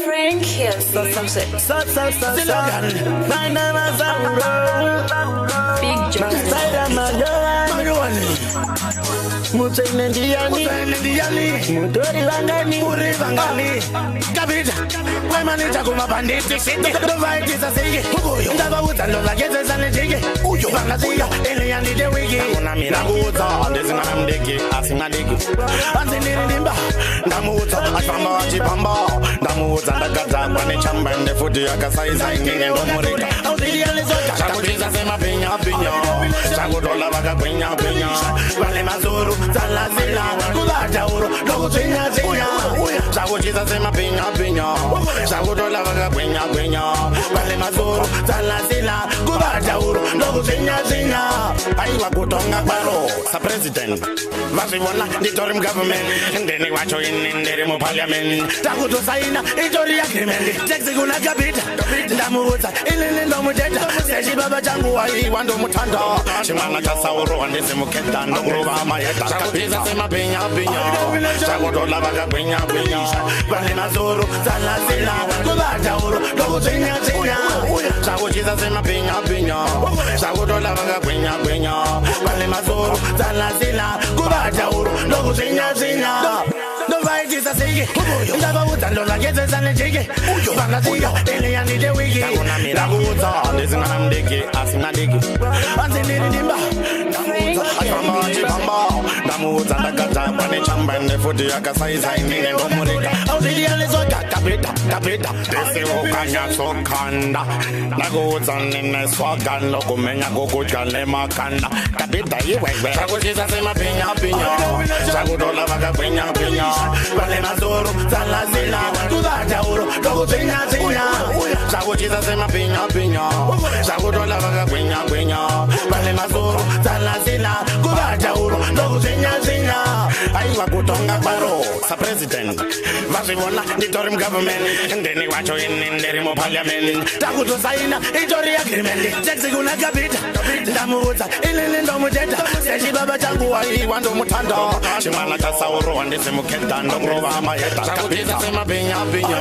Frank Hills. Big President, Vasivona, the Torim government, and then they watch in the parliament. Takuto Saina, Itori agreement, Texiguna Gabit, Damuza, Ilin Domujeta, Sashi Baba Jangu, I want to Mutanda, Shimana Sauro, and this Muketa, no Rova, my head, Tapiza, Semapina, Pina, Sagoto Lavaga, Pina, Pina, Valina Zoro, Salasila, Gulata, Logotina, Sagotiza, Semapina, Pina, Sagoto Lavaga, Pina, Pina, Valina Zoro, Salasila, Gulata, Logotina, no fight is a sige. Never Lola gets a son and jiggy. Panatiga, Elian the wiggy. Laguza, listen, I'm diggy, asking a diggy. Namuza and the Gata, Panicham, and the Futiaka size, I mean, and Omurica. Oh, the Alizoka, Capita, they say, oh, Kanya, so Kanda. Nagoza and the Swagan, Locomena, Gokuja, Lema, Kanda. Capita, you went where I was just a same opinion. Sagudola, Pina, Pina. Valena Zoro, Salazila, Tudajauro, Logotina, Sagotiza, Semapina, Pina, Sagodola, Pina, Valena Zoro, Salazila, Tudajauro, Logotina, Ayakutonga Baro, President, Vasivona, the Torim government, and then they watch in the Remo parliament. Takuto Saina, Itori agreement, Texiguna Gabit, Damuza, Ilin Domujeta, Sashi Baba Jangu, I want to Mutanda, Shimana Sauro, and this Muketa, no Rova, my head, Takuta, Semapina, Pina,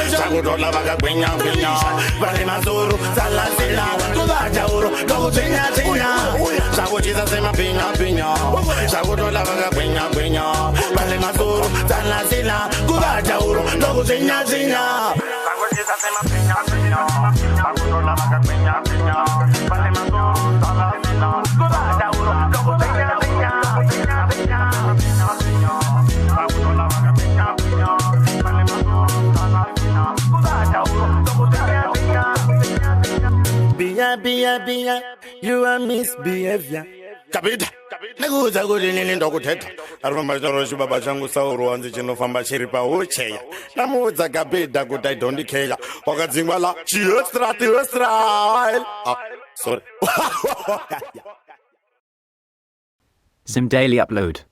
Sagodola, Pina, Pina, Valena Zoro, Salasila, Tudajauro, Logotina, Sagotiza, Semapina, Pina, Sagodola, Pina, Valena Zoro, Salasila, Tudajauro, Logotina, Sagotiza, Semapina, Pina, Sagodola, Pina, Valena Zoro, Salasila, Tudajauro, Logotina, Bia, you are misbehavior. Capita, Naguza good in Dogotet. I remember Baba Jangu Sauro and the Genofamba Chiripa Uche. Namuza Capita, good I don't decay. Ogazimala, sorry. Zim Daily Upload.